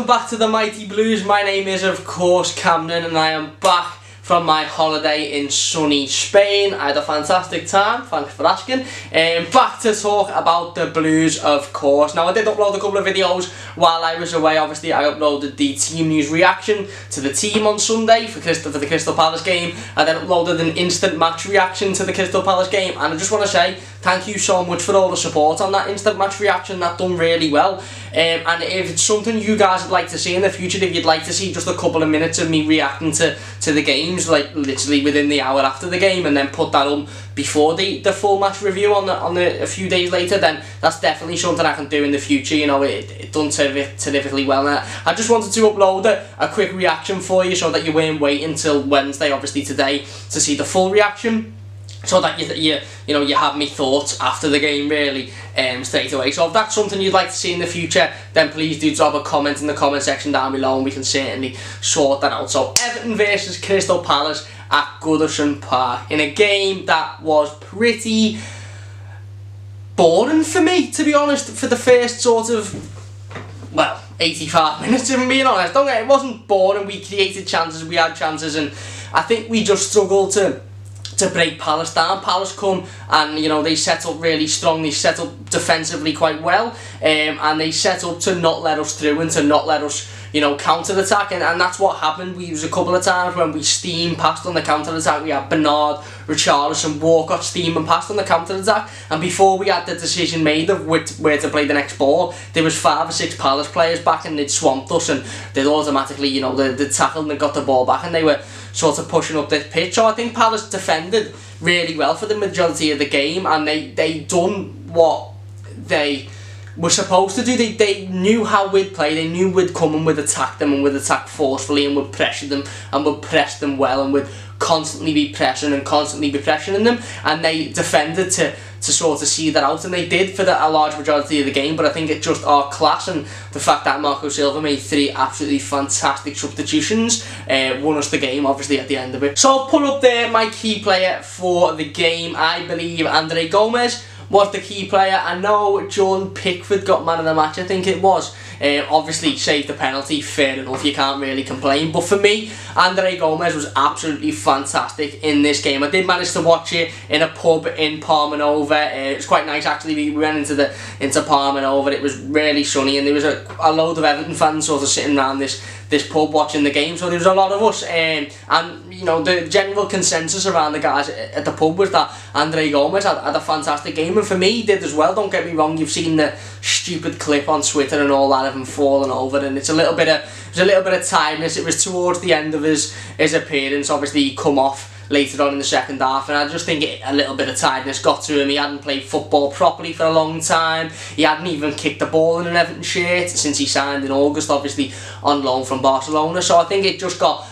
welcome back to the Mighty Blues. My name is, of course, Camden, and I am back from my holiday in sunny Spain. I had a fantastic time, thanks for asking. Back to talk about the Blues, of course. Now, I did upload a couple of videos while I was away. Obviously, I uploaded the team news reaction to the team on Sunday for the Crystal Palace game. I then uploaded an instant match reaction to the Crystal Palace game, and I just want to say thank you so much for all the support on that instant match reaction. That done really well. And if it's something you guys would like to see in the future, if you'd like to see just a couple of minutes of me reacting to the games, like literally within the hour after the game, and then put that on before the full match review on a few days later, then that's definitely something I can do in the future. You know, it done terrifically well. And I just wanted to upload a quick reaction for you so that you weren't waiting till Wednesday, obviously today, to see the full reaction. So that you have me thoughts after the game really straight away. So if that's something you'd like to see in the future, then please do drop a comment in the comment section down below, and we can certainly sort that out. So Everton versus Crystal Palace at Goodison Park, in a game that was pretty boring for me, to be honest, for the first sort of, well, 85 minutes, if I'm being honest. It wasn't boring. We created chances, we had chances, and I think we just struggled to break Palace down. Palace come and they set up really strong. They set up defensively quite well, and they set up to not let us through and to not let us counter attack, and that's what happened. We used a couple of times when we steamed past on the counter attack. We had Bernard, Richarlison, Walcott steaming past on the counter attack, and before we had the decision made of where to play the next ball, there was 5 or 6 Palace players back, and they'd swamped us, and they'd automatically they tackled and got the ball back, and they were sort of pushing up this pitch. So I think Palace defended really well for the majority of the game, and they done what they were supposed to do. They knew how we'd play. They knew we'd come and we'd attack them, and we'd attack forcefully, and we'd pressure them, and we'd press them well, and we'd constantly be pressing and constantly be pressuring them, and they defended to sort of see that out, and they did for a large majority of the game. But I think it's just our class and the fact that Marco Silva made 3 absolutely fantastic substitutions won us the game, obviously, at the end of it. So I'll put up there my key player for the game. I believe Andre Gomes was the key player. I know Jordan Pickford got man of the match, I think it was. Obviously saved the penalty, fair enough, you can't really complain. But for me, Andre Gomes was absolutely fantastic in this game. I did manage to watch it in a pub in Palmanova. It was quite nice actually. We went into Palmanova. It was really sunny, and there was a load of Everton fans sort of sitting around this pub watching the game. So there was a lot of us, and the general consensus around the guys at the pub was that Andre Gomes had a fantastic game, and for me he did as well. Don't get me wrong, you've seen the stupid clip on Twitter and all that of him falling over, and it's a little bit of tiredness. It was towards the end of his appearance. Obviously he come off later on in the second half, and I just think a little bit of tiredness got to him. He hadn't played football properly for a long time. He hadn't even kicked the ball in an Everton shirt since he signed in August, obviously on loan from Barcelona. So I think it just got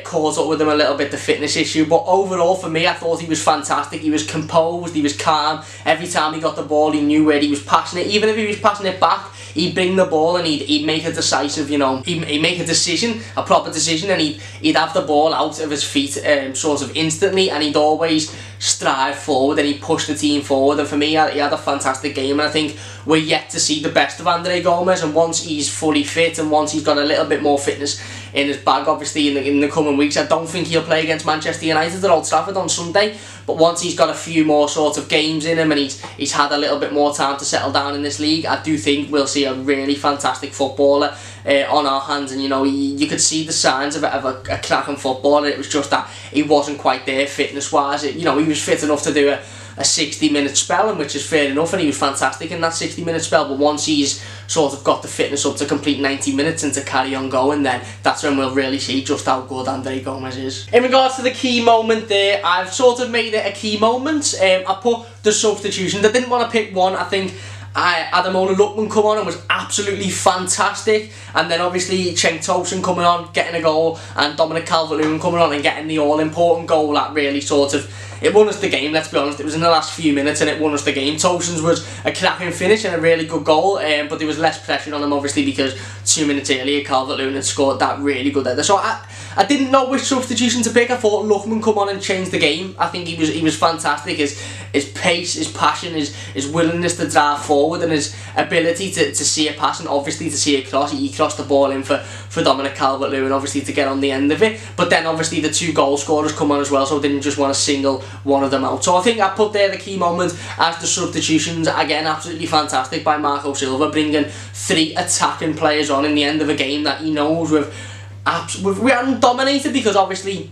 caught up with him a little bit, the fitness issue. But overall for me, I thought he was fantastic. He was composed, he was calm. Every time he got the ball, he knew where he was passing it. Even if he was passing it back, he'd bring the ball and he'd make a decisive, he'd make a decision, a proper decision, and he'd have the ball out of his feet sort of instantly, and he'd always strive forward, and he'd push the team forward. And for me, he had a fantastic game, and I think we're yet to see the best of Andre Gomes. And once he's fully fit, and once he's got a little bit more fitness in his bag, obviously in the coming weeks, I don't think he'll play against Manchester United at Old Trafford on Sunday, but once he's got a few more sort of games in him, and he's had a little bit more time to settle down in this league, I do think we'll see a really fantastic footballer on our hands. And you could see the signs of a cracking footballer. It was just that he wasn't quite there fitness wise. He was fit enough to do a 60-minute spell, and which is fair enough, and he was fantastic in that 60-minute spell. But once he's sort of got the fitness up to complete 90 minutes and to carry on going, then that's when we'll really see just how good Andre Gomes is. In regards to the key moment there, I've sort of made it a key moment. I put the substitutions. I didn't want to pick one. I think Ademola Lookman come on and was absolutely fantastic, and then obviously Cenk Tosun coming on, getting a goal, and Dominic Calvert-Lewin coming on and getting the all-important goal that really sort of, it won us the game, let's be honest. It was in the last few minutes and it won us the game. Tosun's was a cracking finish and a really good goal, but there was less pressure on him obviously because 2 minutes earlier Calvert-Lewin had scored that really good header. So I I didn't know which substitution to pick. I thought Lookman come on and change the game. I think he was fantastic. His pace, his passion, his willingness to drive forward, and his ability to see a pass and obviously to see a cross. He crossed the ball in for Dominic Calvert-Lewin, obviously to get on the end of it. But then obviously the 2 goal scorers come on as well, so I didn't just want to single one of them out. So I think I put there the key moment as the substitutions. Again, absolutely fantastic by Marco Silva, bringing 3 attacking players on in the end of a game that he knows we hadn't dominated, because obviously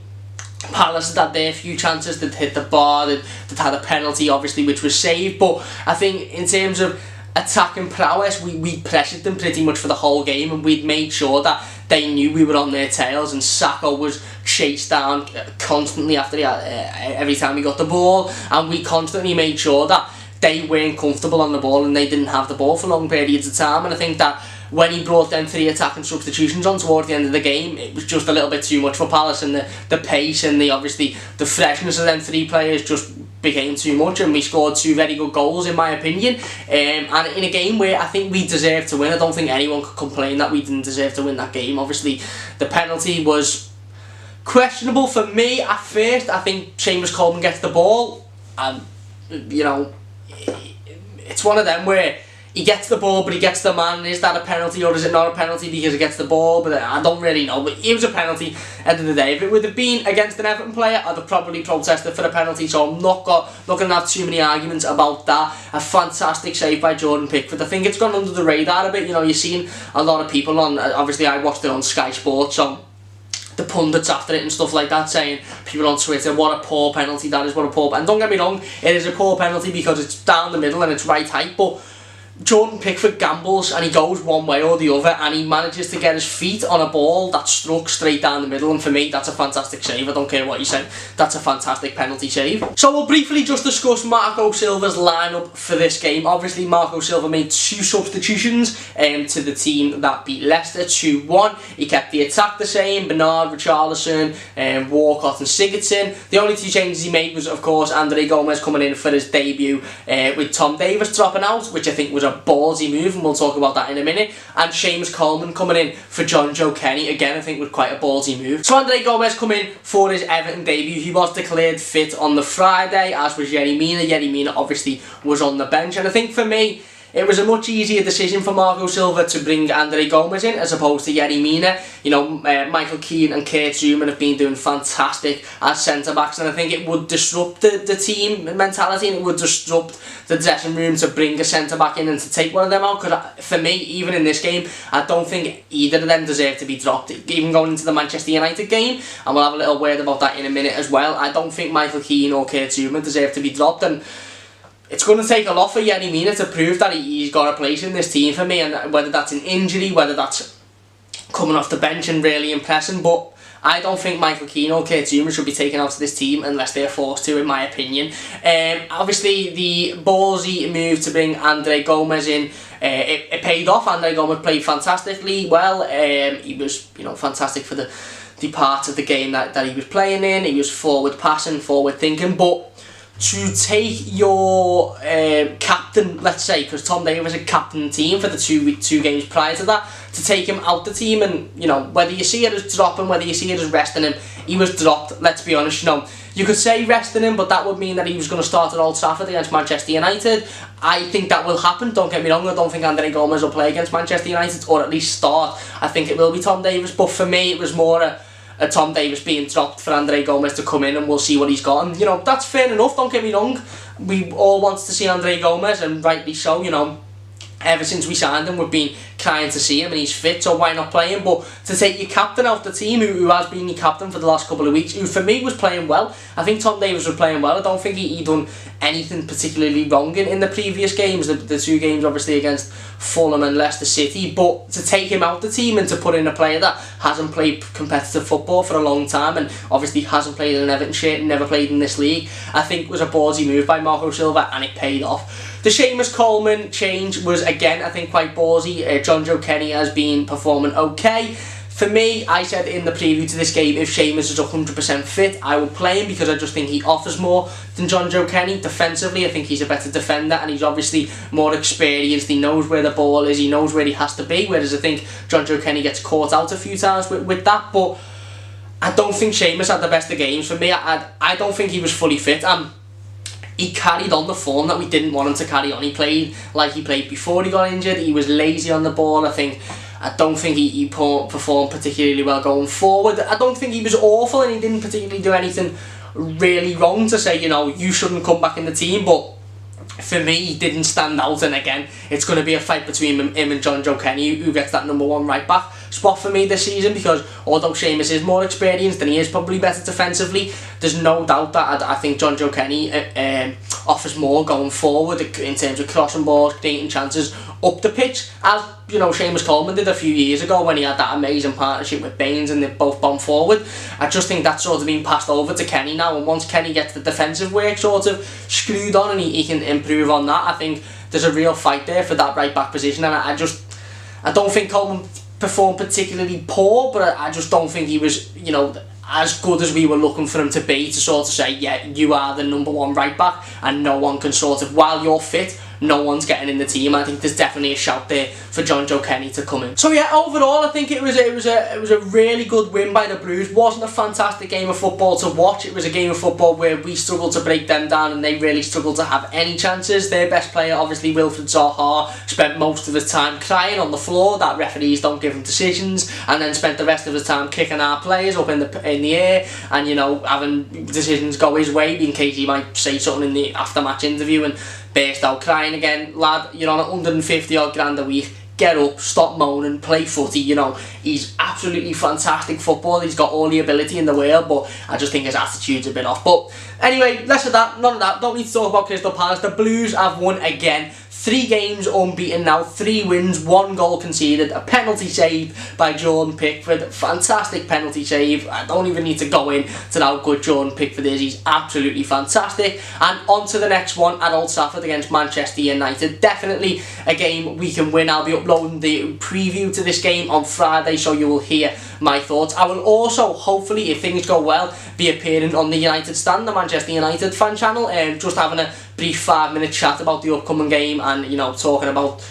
Palace had their few chances, they'd hit the bar, they'd had a penalty obviously which was saved. But I think in terms of attacking prowess, we pressured them pretty much for the whole game, and we'd made sure that they knew we were on their tails, and Saka was chased down constantly after every time he got the ball, and we constantly made sure that they weren't comfortable on the ball and they didn't have the ball for long periods of time. And I think that when he brought them 3 attacking substitutions on towards the end of the game, it was just a little bit too much for Palace, and the pace and obviously the freshness of them 3 players just became too much, and we scored 2 very good goals in my opinion, and in a game where I think we deserved to win. I don't think anyone could complain that we didn't deserve to win that game. Obviously the penalty was questionable for me at first. I think Seamus Coleman gets the ball, and you know, it's one of them where he gets the ball but he gets the man. Is that a penalty or is it not a penalty because he gets the ball? But I don't really know, but it was a penalty at the end of the day. If it would have been against an Everton player, I'd have probably protested for the penalty, so I'm not going to have too many arguments about that. A fantastic save by Jordan Pickford. I think it's gone under the radar a bit. You know, you've seen a lot of people on, obviously I watched it on Sky Sports, so the pundits after it and stuff like that, saying, people on Twitter, what a poor penalty that is, what a poor, and don't get me wrong, it is a poor penalty because it's down the middle and it's right height, but Jordan Pickford gambles and he goes one way or the other, and he manages to get his feet on a ball that struck straight down the middle, and for me that's a fantastic save. I don't care what you say, that's a fantastic penalty save. So we'll briefly just discuss Marco Silva's lineup for this game. Obviously Marco Silva made 2 substitutions to the team that beat Leicester 2-1. He kept the attack the same, Bernard, Richarlison, Walcott and Sigurdsson. The only 2 changes he made was of course Andre Gomez coming in for his debut, with Tom Davies dropping out, which I think was a ballsy move, and we'll talk about that in a minute, and Seamus Coleman coming in for John Joe Kenny, again I think was quite a ballsy move. So Andre Gomez come in for his Everton debut. He was declared fit on the Friday, as was Yerry Mina. Yerry Mina obviously was on the bench, and I think for me it was a much easier decision for Marco Silva to bring Andre Gomez in as opposed to Yerry Mina. You know, Michael Keane and Kurt Zouma have been doing fantastic as centre-backs, and I think it would disrupt the team mentality, and it would disrupt the dressing room to bring a centre-back in and to take one of them out, because for me, even in this game, I don't think either of them deserve to be dropped. Even going into the Manchester United game, and we'll have a little word about that in a minute as well, I don't think Michael Keane or Kurt Zouma deserve to be dropped, and it's going to take a lot for Yerry Mina to prove that he's got a place in this team for me, and whether that's an injury, whether that's coming off the bench and really impressing, but I don't think Michael Keane or Kurt Zouma should be taken out of this team unless they're forced to, in my opinion. Obviously, the ballsy move to bring Andre Gomez in, it paid off. Andre Gomez played fantastically well. He was, you know, fantastic for the part of the game that he was playing in. He was forward passing, forward thinking, but to take your captain, let's say, because Tom Davies had captained the team for the two games prior to that, to take him out the team, and you know, whether you see it as dropping, whether you see it as resting him, he was dropped. Let's be honest, you know, you could say resting him, but that would mean that he was going to start at Old Trafford against Manchester United. I think that will happen, don't get me wrong. I don't think Andre Gomez will play against Manchester United, or at least start. I think it will be Tom Davies, but for me it was more a Tom Davies being dropped for Andre Gomez to come in, and we'll see what he's got. And you know, that's fair enough, don't get me wrong. We all want to see Andre Gomez, and rightly so, you know. Ever since we signed him, we've been trying to see him, and he's fit, so why not play him? But to take your captain out the team, who has been your captain for the last couple of weeks, who for me was playing well. I think Tom Davies was playing well. I don't think he done anything particularly wrong in the previous games, the 2 games obviously against Fulham and Leicester City, but to take him out the team and to put in a player that hasn't played competitive football for a long time, and obviously hasn't played in an Everton shirt and never played in this league, I think was a ballsy move by Marco Silva, and it paid off. The Seamus Coleman change was, again, I think quite ballsy. John Joe Kenny has been performing okay. For me, I said in the preview to this game, if Seamus is 100% fit, I will play him, because I just think he offers more than John Joe Kenny. Defensively, I think he's a better defender, and he's obviously more experienced. He knows where the ball is, he knows where he has to be, whereas I think John Joe Kenny gets caught out a few times with that. But I don't think Seamus had the best of games. For me, I don't think he was fully fit. He carried on the form that we didn't want him to carry on. He played like he played before he got injured. He was lazy on the ball. I don't think he performed particularly well going forward. I don't think he was awful, and he didn't particularly do anything really wrong to say, you know, you shouldn't come back in the team. But for me, he didn't stand out, and again, it's going to be a fight between him and John Joe Kenny, who gets that number 1 right back spot for me this season, because although Seamus is more experienced and he is probably better defensively, there's no doubt that I think John Joe Kenny offers more going forward in terms of crossing balls, creating chances up the pitch, as you know Seamus Coleman did a few years ago when he had that amazing partnership with Baines and they both bombed forward. I just think that's sort of been passed over to Kenny now, and once Kenny gets the defensive work sort of screwed on and he can improve on that, I think there's a real fight there for that right back position. And I don't think Coleman performed particularly poor, but I just don't think he was, you know, as good as we were looking for him to be, to sort of say, yeah, you are the number 1 right back and no one can sort of, while you're fit, no one's getting in the team. I think there's definitely a shout there for John Joe Kenny to come in. So yeah, overall I think it was a really good win by the Blues. Wasn't a fantastic game of football to watch. It was a game of football where we struggled to break them down and they really struggled to have any chances. Their best player, obviously Wilfred Zaha, spent most of his time crying on the floor that referees don't give him decisions, and then spent the rest of his time kicking our players up in the air and, you know, having decisions go his way in case he might say something in the after-match interview and burst out crying again. Lad, you're on 150 odd grand a week, get up, stop moaning, play footy. You know, he's absolutely fantastic football, he's got all the ability in the world, but I just think his attitude's a bit off. But anyway, less of that, none of that, don't need to talk about Crystal Palace. The Blues have won again. 3 games unbeaten now, 3 wins, 1 goal conceded, a penalty save by Jordan Pickford. Fantastic penalty save. I don't even need to go into how good Jordan Pickford is. He's absolutely fantastic. And on to the next one at Old Trafford against Manchester United. Definitely a game we can win. I'll be uploading the preview to this game on Friday, so you will hear my thoughts. I will also, hopefully, if things go well, be appearing on the United Stand, the Manchester United fan channel, and just having a brief 5-minute chat about the upcoming game and, you know, talking about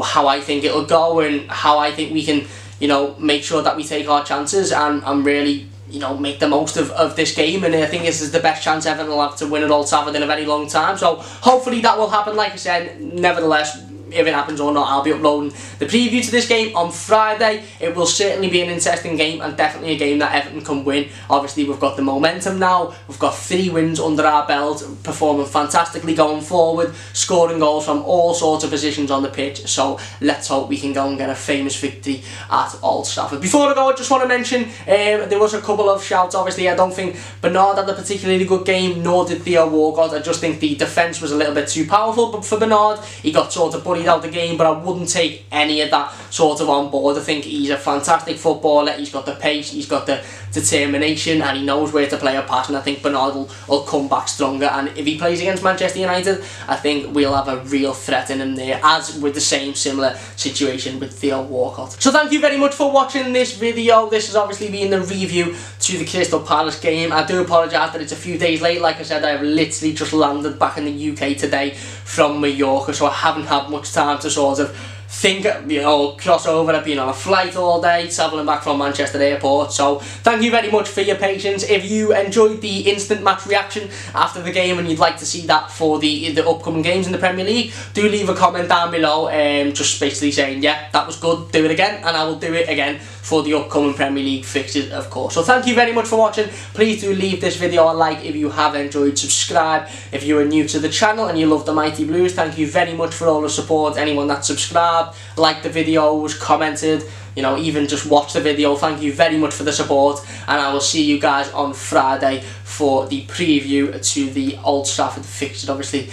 how I think it'll go and how I think we can, you know, make sure that we take our chances and really, you know, make the most of this game. And I think this is the best chance Everton will have to win at Old Trafford in a very long time, so hopefully that will happen. Like I said, nevertheless, if it happens or not, I'll be uploading the preview to this game on Friday. It will certainly be an interesting game and definitely a game that Everton can win. Obviously, we've got the momentum now. We've got 3 wins under our belt, performing fantastically going forward, scoring goals from all sorts of positions on the pitch. So let's hope we can go and get a famous victory at Old Trafford. Before I go, I just want to mention there was a couple of shouts. Obviously, I don't think Bernard had a particularly good game, nor did Theo Walcott. I just think the defence was a little bit too powerful, but for Bernard, he got sort of bullied out the game, but I wouldn't take any of that sort of on board. I think he's a fantastic footballer. He's got the pace, he's got the determination, and he knows where to play a pass, and I think Bernard will come back stronger. And if he plays against Manchester United, I think we'll have a real threat in him there, as with the similar situation with Theo Walcott. So thank you very much for watching this video. This has obviously been the review to the Crystal Palace game. I do apologise that it's a few days late. Like I said, I have literally just landed back in the UK today from Mallorca, so I haven't had much time to sort of think, you know, cross over. I've been on a flight all day, travelling back from Manchester Airport. So thank you very much for your patience. If you enjoyed the instant match reaction after the game and you'd like to see that for the upcoming games in the Premier League, do leave a comment down below, just basically saying, yeah, that was good, do it again, and I will do it again for the upcoming Premier League fixtures, of course. So thank you very much for watching. Please do leave this video a like if you have enjoyed. Subscribe if you are new to the channel and you love the Mighty Blues. Thank you very much for all the support. Anyone that subscribed, liked the videos, commented, you know, even just watched the video, thank you very much for the support, and I will see you guys on Friday for the preview to the Old Trafford fixture. Obviously,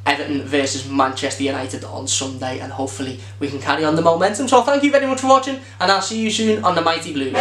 Everton versus Manchester United on Sunday, and hopefully we can carry on the momentum. So thank you very much for watching, and I'll see you soon on the Mighty Blues.